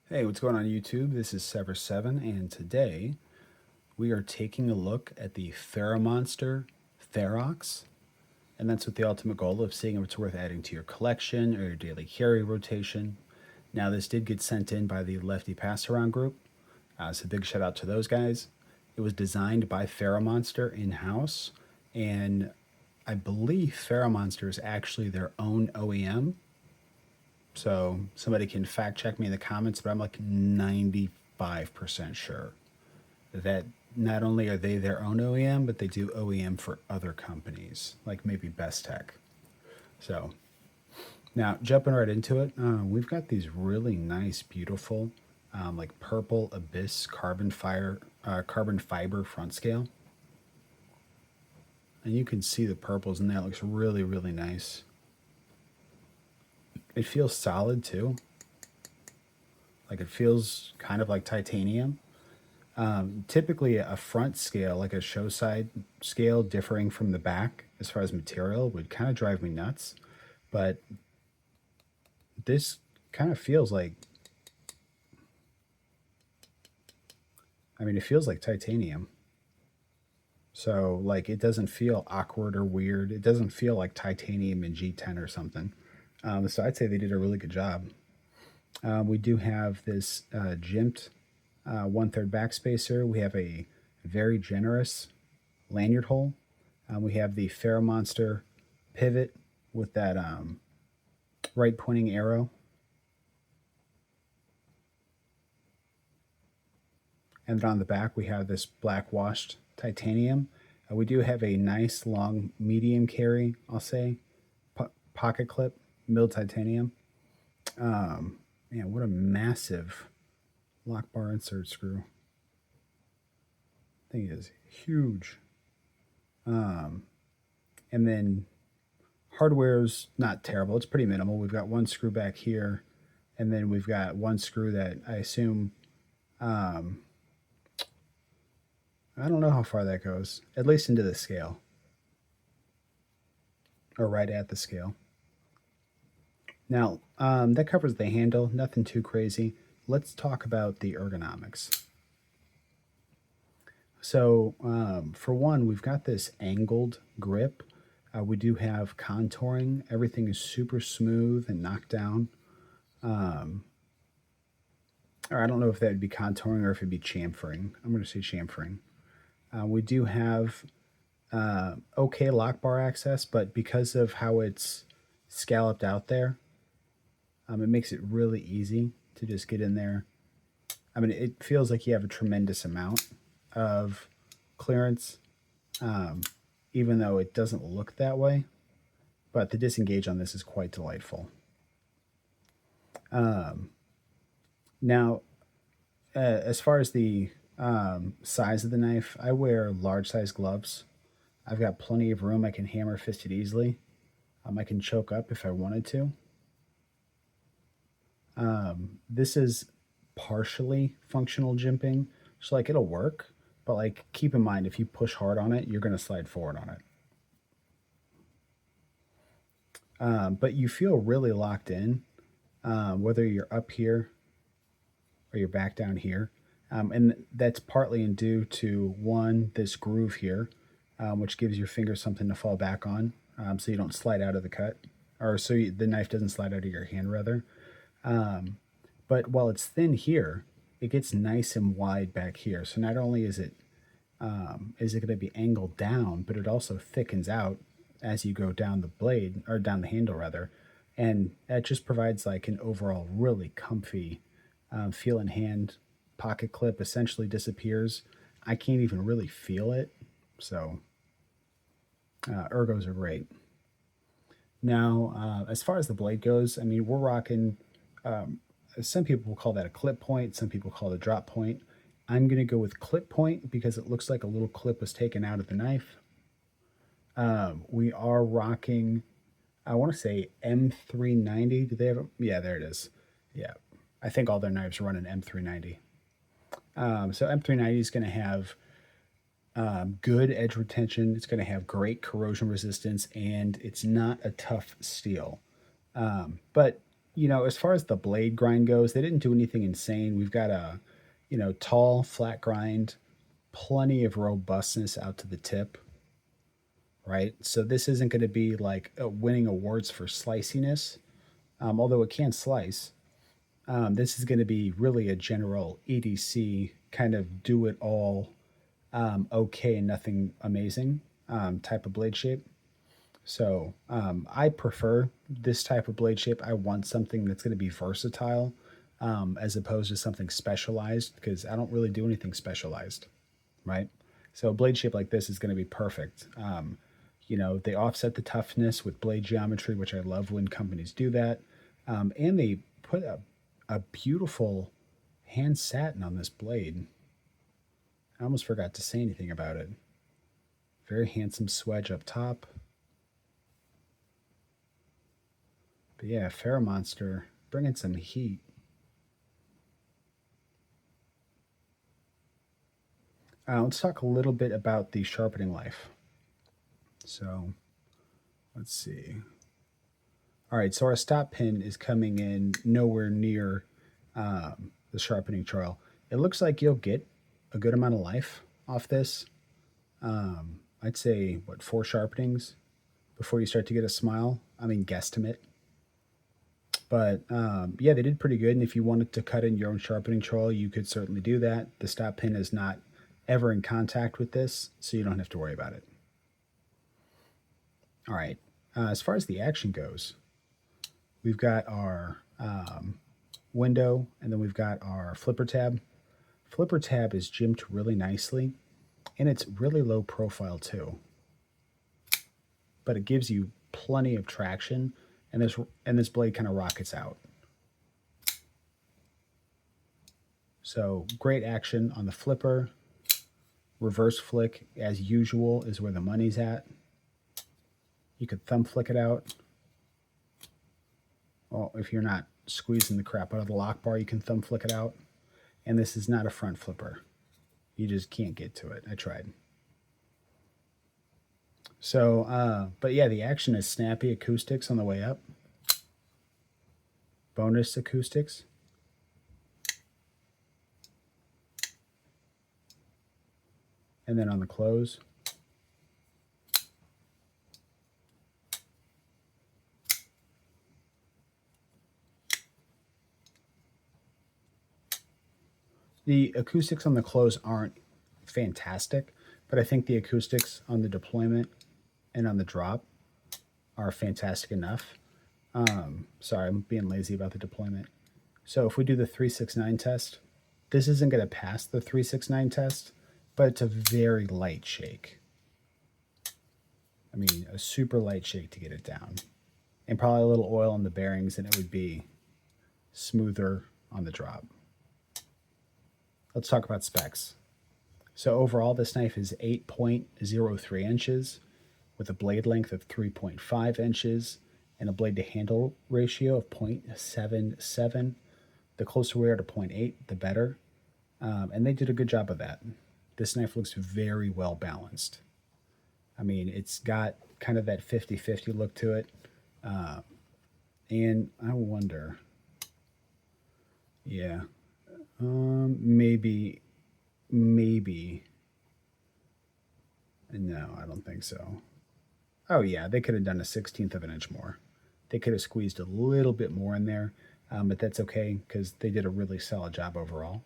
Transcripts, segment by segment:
Hey, what's going on YouTube? This is Sever7, and today we are taking a look at the Ferra Monster Ferrox, and that's with the ultimate goal of seeing if it's worth adding to your collection or your daily carry rotation. Now, this did get sent in by the Lefty Pass Around group, so big shout out to those guys. It was designed by Ferra Monster in-house, and I believe Ferra Monster is actually their own OEM, so somebody can fact check me in the comments, but I'm like 95% sure that not only are they their own OEM, but they do OEM for other companies, like maybe Best Tech. So now jumping right into it, we've got these really nice, beautiful, like purple abyss carbon fiber front scale, and you can see the purples in there. It looks really, really nice. It feels solid too. Like it feels kind of like titanium. Typically, a front scale, like a show side scale, differing from the back as far as material, would kind of drive me nuts. But this kind of feels like, it feels like titanium. So, like, it doesn't feel awkward or weird. It doesn't feel like titanium in G10 or something. So, I'd say they did a really good job. We do have this jimped 1/3 backspacer. We have a very generous lanyard hole. We have the Ferra Monster pivot with that right pointing arrow. And then on the back, we have this black washed titanium. We do have a nice long medium carry, I'll say, pocket clip, milled titanium. Man, what a massive lock bar insert screw. Thing is huge. And then hardware's not terrible. It's pretty minimal. We've got one screw back here, and then we've got one screw that I assume, I don't know how far that goes, at least into the scale, or right at the scale. Now, that covers the handle, nothing too crazy. Let's talk about the ergonomics. So, for one, we've got this angled grip. We do have contouring. Everything is super smooth and knocked down. Or I don't know if that would be contouring or if it'd be chamfering. I'm going to say chamfering. We do have okay lock bar access, but because of how it's scalloped out there, it makes it really easy to just get in there. It feels like you have a tremendous amount of clearance, even though it doesn't look that way. But the disengage on this is quite delightful. Now, as far as the size of the knife, I wear large size gloves. I've got plenty of room. I can hammer fist it easily. I can choke up if I wanted to. This is partially functional jimping, so like it'll work, but like keep in mind if you push hard on it, you're going to slide forward on it. But you feel really locked in, whether you're up here or you're back down here. And that's partly due to one, this groove here, which gives your finger something to fall back on, so you don't slide out of the cut, or the knife doesn't slide out of your hand, rather. But while it's thin here, it gets nice and wide back here. So not only is it going to be angled down, but it also thickens out as you go down the blade, or down the handle rather, and that just provides like an overall really comfy feel in hand. Pocket clip essentially disappears. I can't even really feel it, so ergos are great. Now, as far as the blade goes, we're rocking. Some people will call that a clip point. Some people call it a drop point. I'm going to go with clip point because it looks like a little clip was taken out of the knife. We are rocking, I want to say M390. Do they have? Yeah, there it is. Yeah, I think all their knives run an M390. So M390 is going to have good edge retention. It's going to have great corrosion resistance, and it's not a tough steel. But as far as the blade grind goes, they didn't do anything insane. We've got a, tall, flat grind, plenty of robustness out to the tip, right? So this isn't going to be like winning awards for sliciness, although it can slice. This is going to be really a general EDC kind of do it all, okay, nothing amazing type of blade shape. So I prefer this type of blade shape. I want something that's going to be versatile as opposed to something specialized because I don't really do anything specialized, right? So a blade shape like this is going to be perfect. They offset the toughness with blade geometry, which I love when companies do that. And they put a beautiful hand satin on this blade. I almost forgot to say anything about it. Very handsome swedge up top. But yeah, Ferra Monster bringing some heat. Let's talk a little bit about the sharpening life. So let's see. All right, so our stop pin is coming in nowhere near the sharpening choil. It looks like you'll get a good amount of life off this. I'd say, 4 sharpenings before you start to get a smile. I mean, guesstimate. But yeah, they did pretty good. And if you wanted to cut in your own sharpening choil, you could certainly do that. The stop pin is not ever in contact with this, so you don't have to worry about it. All right. As far as the action goes, we've got our window, and then we've got our flipper tab. Flipper tab is jimped really nicely, and it's really low profile too. But it gives you plenty of traction, and this blade kind of rockets out. So great action on the flipper. Reverse flick, as usual, is where the money's at. You could thumb flick it out. Well, if you're not squeezing the crap out of the lock bar, you can thumb flick it out. And this is not a front flipper. You just can't get to it. I tried. So, but yeah, the action is snappy acoustics on the way up. Bonus acoustics. And then on the close. The acoustics on the close aren't fantastic, but I think the acoustics on the deployment and on the drop are fantastic enough. Sorry, I'm being lazy about the deployment. So if we do the 369 test, this isn't going to pass the 369 test, but it's a very light shake. I mean, a super light shake to get it down. And probably a little oil on the bearings, and it would be smoother on the drop. Let's talk about specs. So overall, this knife is 8.03 inches with a blade length of 3.5 inches and a blade to handle ratio of 0.77. The closer we are to 0.8, the better. And they did a good job of that. This knife looks very well balanced. I mean, it's got kind of that 50-50 look to it. And I wonder, yeah, maybe, no, I don't think so. Oh yeah, they could have done a 1/16 of an inch more. They could have squeezed a little bit more in there, but that's okay because they did a really solid job overall.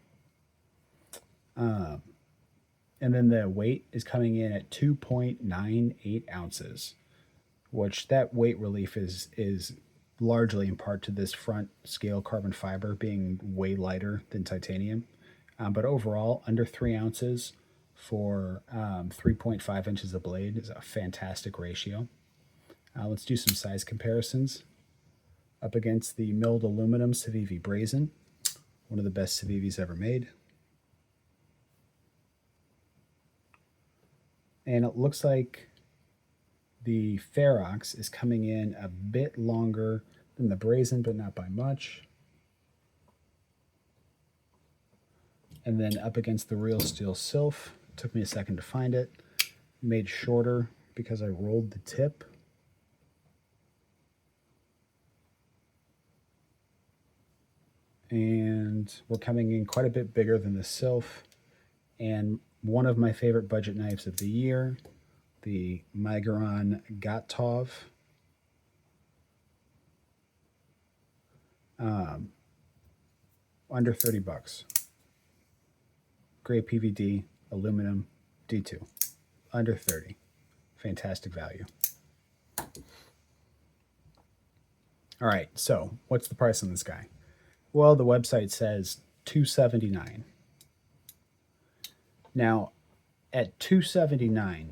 And then the weight is coming in at 2.98 ounces, which that weight relief is largely in part to this front scale carbon fiber being way lighter than titanium. But overall, under 3 ounces for 3.5 inches of blade is a fantastic ratio. Let's do some size comparisons. Up against the milled aluminum Civivi Brazen, one of the best Civivis ever made. And it looks like the Ferrox is coming in a bit longer than the Brazen, but not by much. And then up against the Real Steel Sylph, took me a second to find it. Made shorter because I rolled the tip. And we're coming in quite a bit bigger than the Sylph. And one of my favorite budget knives of the year, the Migaron Gotov. Under 30 bucks. Gray PVD, aluminum, D2. Under 30. Fantastic value. All right, so what's the price on this guy? Well, the website says $279. Now, at $279,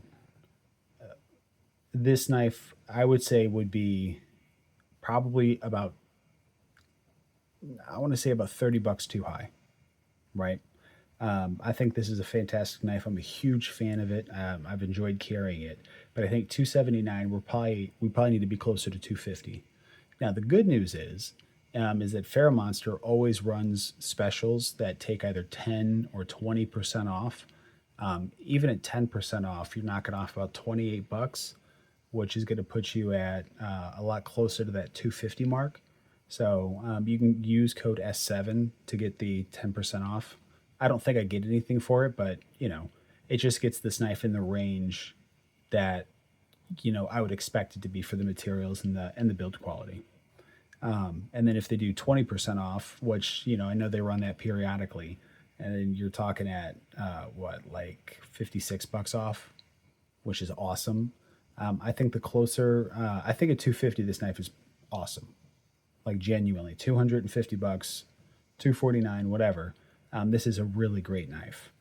this knife I would say would be probably about, I want to say about 30 bucks too high, right? I think this is a fantastic knife. I'm a huge fan of it. I've enjoyed carrying it, but I think 279 we probably need to be closer to 250. Now the good news is that Ferra Monster always runs specials that take either 10 or 20% off. Even at 10% off, you're knocking off about 28 bucks, which is going to put you at a lot closer to that 250 mark. So you can use code S7 to get the 10% off. I don't think I get anything for it, but it just gets this knife in the range that I would expect it to be for the materials and the build quality. And then if they do 20% off, which I know they run that periodically, and then you're talking at like 56 bucks off, which is awesome. I think I think at 250 this knife is awesome. Like genuinely, 250 bucks, 249, whatever. This is a really great knife.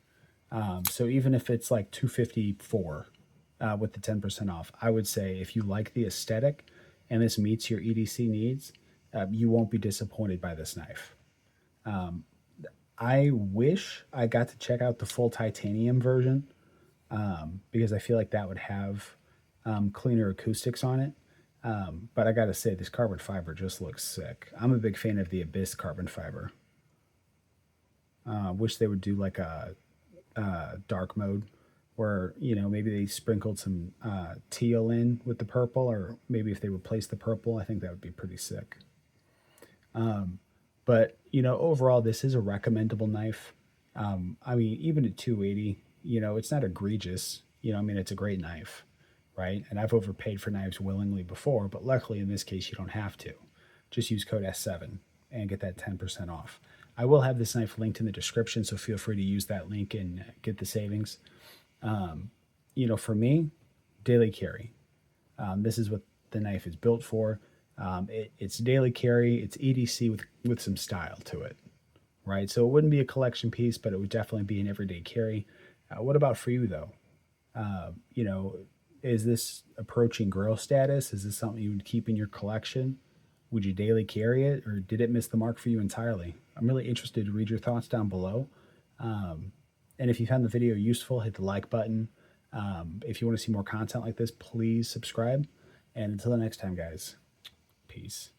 So even if it's like 254 with the 10% off, I would say if you like the aesthetic and this meets your EDC needs, you won't be disappointed by this knife. I wish I got to check out the full titanium version because I feel like that would have cleaner acoustics on it. But I gotta say, this carbon fiber just looks sick. I'm a big fan of the Abyss carbon fiber. Wish they would do like a dark mode where maybe they sprinkled some teal in with the purple, or maybe if they replaced the purple, I think that would be pretty sick. But overall, this is a recommendable knife. I mean, even at 280, it's not egregious. I mean, it's a great knife, right? And I've overpaid for knives willingly before, but luckily in this case, you don't have to. Just use code S7 and get that 10% off. I will have this knife linked in the description, so feel free to use that link and get the savings. For me, daily carry. This is what the knife is built for. It's daily carry. It's EDC with some style to it, right? So it wouldn't be a collection piece, but it would definitely be an everyday carry. What about for you, though? Is this approaching girl status? Is this something you would keep in your collection? Would you daily carry it, or did it miss the mark for you entirely? I'm really interested to read your thoughts down below. And if you found the video useful, hit the like button. If you want to see more content like this, please subscribe. And until the next time, guys, peace.